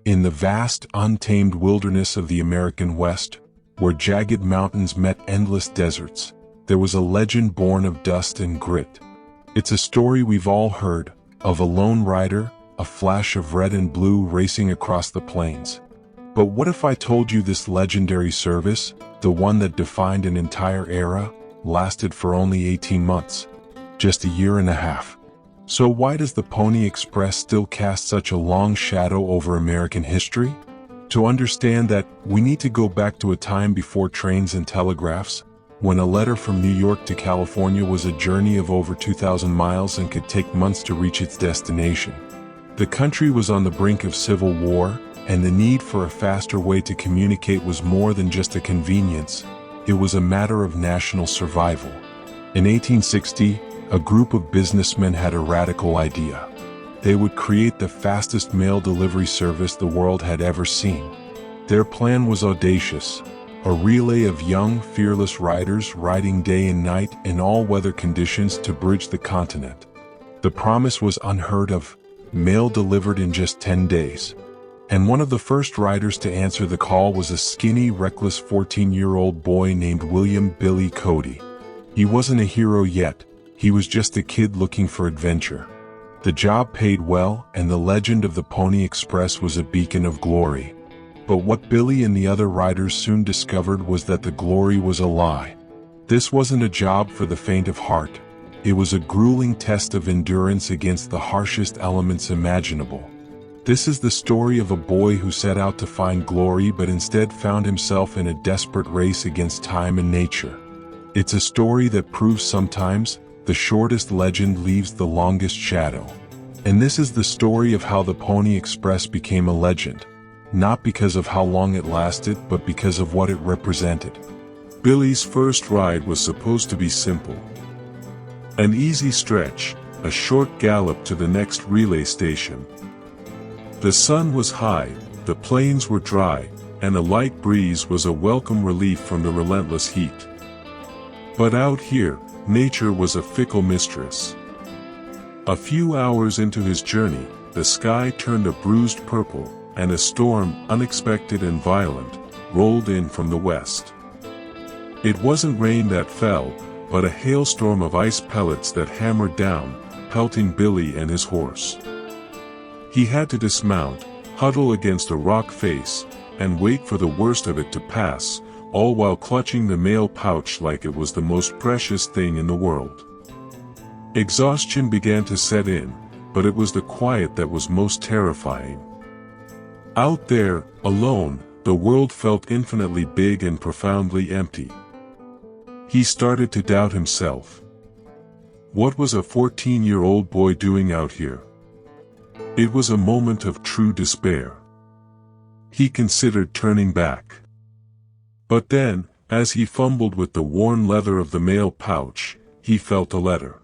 In the vast, untamed wilderness of the American West, where jagged mountains met endless deserts, there was a legend born of dust and grit. It's a story we've all heard, of a lone rider, a flash of red and blue racing across the plains. But what if I told you this legendary service, the one that defined an entire era, lasted for only 18 months? Just a year and a half. So why does the Pony Express still cast such a long shadow over American history? To understand that, we need to go back to a time before trains and telegraphs, when a letter from New York to California was a journey of over 2,000 miles and could take months to reach its destination. The country was on the brink of civil war, and the need for a faster way to communicate was more than just a convenience. It was a matter of national survival. In 1860, a group of businessmen had a radical idea. They would create the fastest mail delivery service the world had ever seen. Their plan was audacious, a relay of young, fearless riders riding day and night in all weather conditions to bridge the continent. The promise was unheard of: mail delivered in just 10 days. And one of the first riders to answer the call was a skinny, reckless 14-year-old boy named William Billy Cody. He wasn't a hero yet. He was just a kid looking for adventure. The job paid well, and the legend of the Pony Express was a beacon of glory. But what Billy and the other riders soon discovered was that the glory was a lie. This wasn't a job for the faint of heart. It was a grueling test of endurance against the harshest elements imaginable. This is the story of a boy who set out to find glory but instead found himself in a desperate race against time and nature. It's a story that proves sometimes the shortest legend leaves the longest shadow. And this is the story of how the Pony Express became a legend, not because of how long it lasted, but because of what it represented. Billy's first ride was supposed to be simple. An easy stretch, a short gallop to the next relay station. The sun was high, the plains were dry, and a light breeze was a welcome relief from the relentless heat. But out here, nature was a fickle mistress. A few hours into his journey, the sky turned a bruised purple, and a storm, unexpected and violent, rolled in from the west. It wasn't rain that fell, but a hailstorm of ice pellets that hammered down, pelting Billy and his horse. He had to dismount, huddle against a rock face, and wait for the worst of it to pass, all while clutching the mail pouch like it was the most precious thing in the world. Exhaustion began to set in, but it was the quiet that was most terrifying. Out there, alone, the world felt infinitely big and profoundly empty. He started to doubt himself. What was a 14-year-old boy doing out here? It was a moment of true despair. He considered turning back. But then, as he fumbled with the worn leather of the mail pouch, he felt a letter.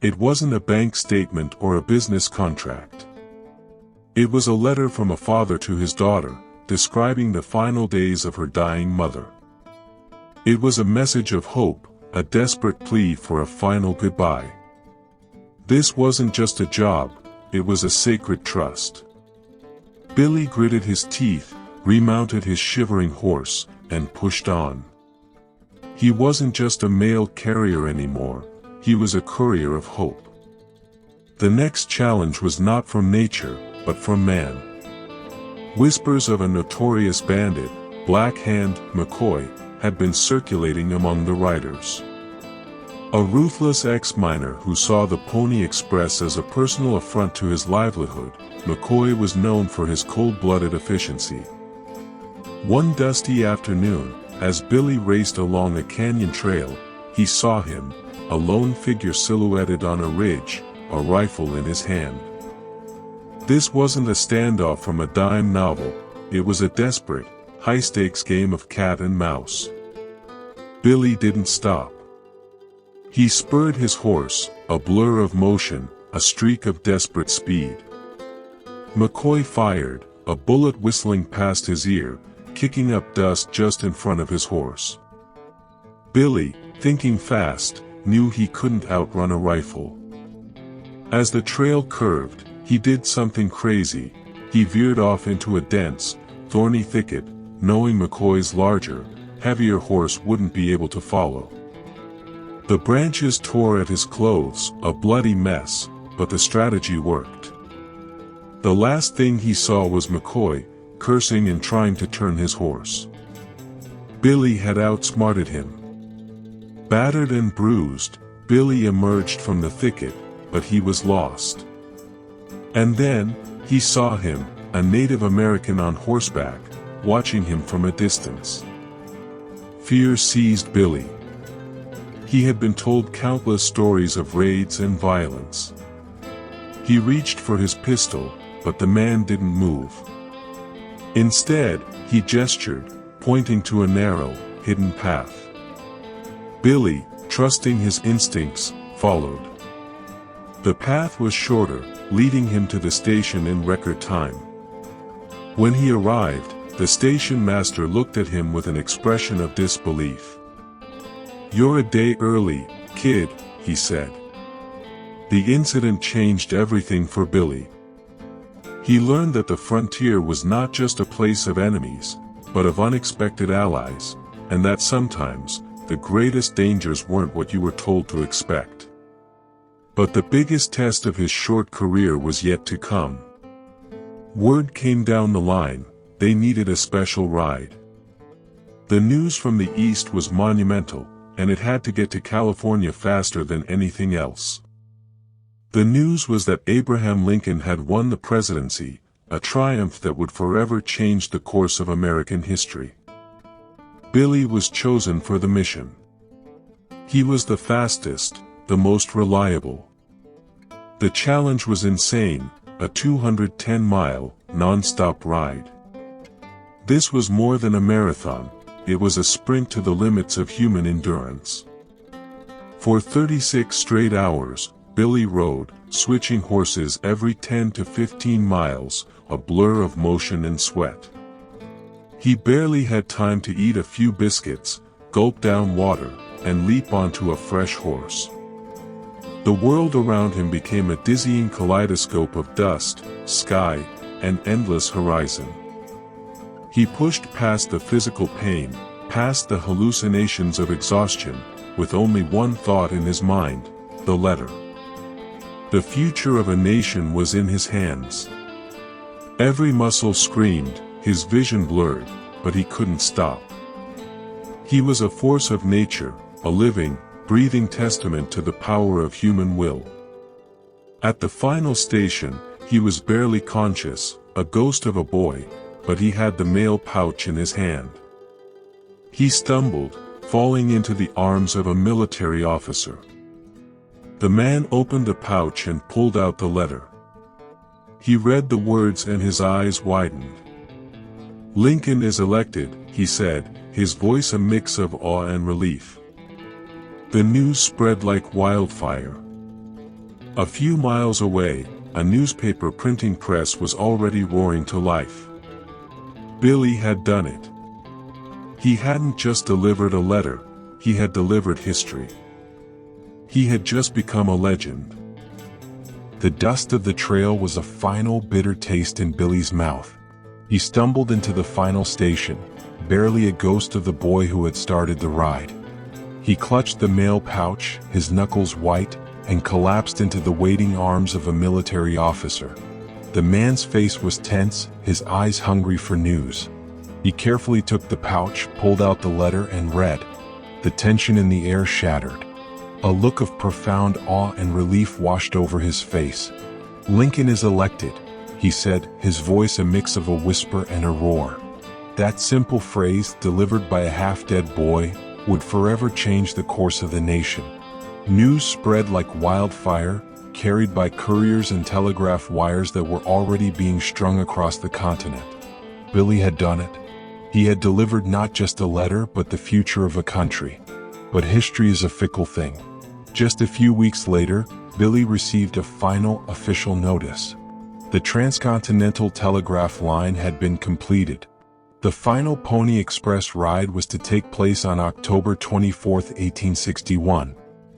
It wasn't a bank statement or a business contract. It was a letter from a father to his daughter, describing the final days of her dying mother. It was a message of hope, a desperate plea for a final goodbye. This wasn't just a job, it was a sacred trust. Billy gritted his teeth, remounted his shivering horse, and pushed on. He wasn't just a mail carrier anymore, he was a courier of hope. The next challenge was not from nature, but from man. Whispers of a notorious bandit, Black Hand McCoy, had been circulating among the riders. A ruthless ex-miner who saw the Pony Express as a personal affront to his livelihood, McCoy was known for his cold-blooded efficiency. One dusty afternoon, as Billy raced along a canyon trail, he saw him, a lone figure silhouetted on a ridge, a rifle in his hand. This wasn't a standoff from a dime novel, it was a desperate, high-stakes game of cat and mouse. Billy didn't stop. He spurred his horse, a blur of motion, a streak of desperate speed. McCoy fired, a bullet whistling past his ear, kicking up dust just in front of his horse. Billy, thinking fast, knew he couldn't outrun a rifle. As the trail curved, he did something crazy. he veered off into a dense, thorny thicket, knowing McCoy's larger, heavier horse wouldn't be able to follow. The branches tore at his clothes, a bloody mess, but the strategy worked. The last thing he saw was McCoy, cursing and trying to turn his horse. Billy had outsmarted him. Battered and bruised, Billy emerged from the thicket, but he was lost. And then, he saw him, a Native American on horseback, watching him from a distance. Fear seized Billy. He had been told countless stories of raids and violence. He reached for his pistol, but the man didn't move. Instead, he gestured, pointing to a narrow, hidden path. Billy, trusting his instincts, followed. The path was shorter, leading him to the station in record time. When he arrived, the station master looked at him with an expression of disbelief. "You're a day early, kid," he said. The incident changed everything for Billy. He learned that the frontier was not just a place of enemies, but of unexpected allies, and that sometimes, the greatest dangers weren't what you were told to expect. But the biggest test of his short career was yet to come. Word came down the line, they needed a special ride. The news from the east was monumental, and it had to get to California faster than anything else. The news was that Abraham Lincoln had won the presidency, a triumph that would forever change the course of American history. Billy was chosen for the mission. He was the fastest, the most reliable. The challenge was insane, a 210-mile, non-stop ride. This was more than a marathon, it was a sprint to the limits of human endurance. For 36 straight hours, Billy rode, switching horses every 10 to 15 miles, a blur of motion and sweat. He barely had time to eat a few biscuits, gulp down water, and leap onto a fresh horse. The world around him became a dizzying kaleidoscope of dust, sky, and endless horizon. He pushed past the physical pain, past the hallucinations of exhaustion, with only one thought in his mind, the letter. The future of a nation was in his hands. Every muscle screamed, his vision blurred, but he couldn't stop. He was a force of nature, a living, breathing testament to the power of human will. At the final station, he was barely conscious, a ghost of a boy, but he had the mail pouch in his hand. He stumbled, falling into the arms of a military officer. The man opened the pouch and pulled out the letter. He read the words and his eyes widened. "Lincoln is elected," he said, his voice a mix of awe and relief. The news spread like wildfire. A few miles away, a newspaper printing press was already roaring to life. Billy had done it. He hadn't just delivered a letter, he had delivered history. He had just become a legend. The dust of the trail was a final bitter taste in Billy's mouth. He stumbled into the final station, barely a ghost of the boy who had started the ride. He clutched the mail pouch, his knuckles white, and collapsed into the waiting arms of a military officer. The man's face was tense, his eyes hungry for news. He carefully took the pouch, pulled out the letter, and read. The tension in the air shattered. A look of profound awe and relief washed over his face. "Lincoln is elected," he said, his voice a mix of a whisper and a roar. That simple phrase, delivered by a half-dead boy, would forever change the course of the nation. News spread like wildfire, carried by couriers and telegraph wires that were already being strung across the continent. Billy had done it. He had delivered not just a letter but the future of a country. But history is a fickle thing. Just a few weeks later, Billy received a final official notice. The transcontinental telegraph line had been completed. The final Pony Express ride was to take place on October 24, 1861.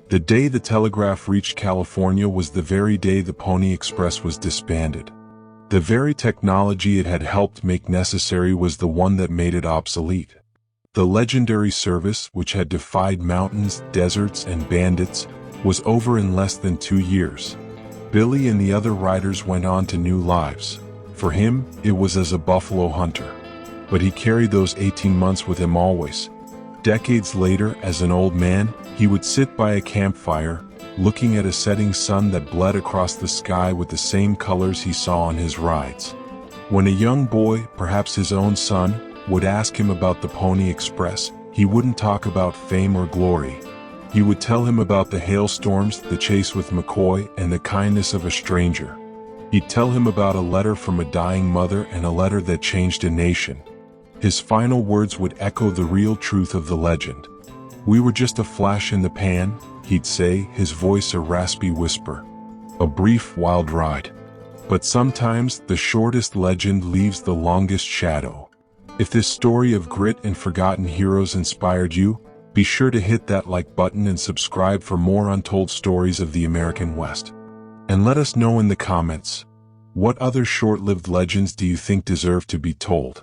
The day the telegraph reached California was the very day the Pony Express was disbanded. The very technology it had helped make necessary was the one that made it obsolete. The legendary service, which had defied mountains, deserts, and bandits, was over in less than 2 years. Billy and the other riders went on to new lives. For him, it was as a buffalo hunter. But he carried those 18 months with him always. Decades later, as an old man, he would sit by a campfire, looking at a setting sun that bled across the sky with the same colors he saw on his rides. When a young boy, perhaps his own son, would ask him about the Pony Express, he wouldn't talk about fame or glory. He would tell him about the hailstorms, the chase with McCoy, and the kindness of a stranger. He'd tell him about a letter from a dying mother and a letter that changed a nation. His final words would echo the real truth of the legend. "We were just a flash in the pan," he'd say, his voice a raspy whisper. "A brief, wild ride." But sometimes the shortest legend leaves the longest shadow. If this story of grit and forgotten heroes inspired you, be sure to hit that like button and subscribe for more untold stories of the American West. And let us know in the comments, what other short-lived legends do you think deserve to be told?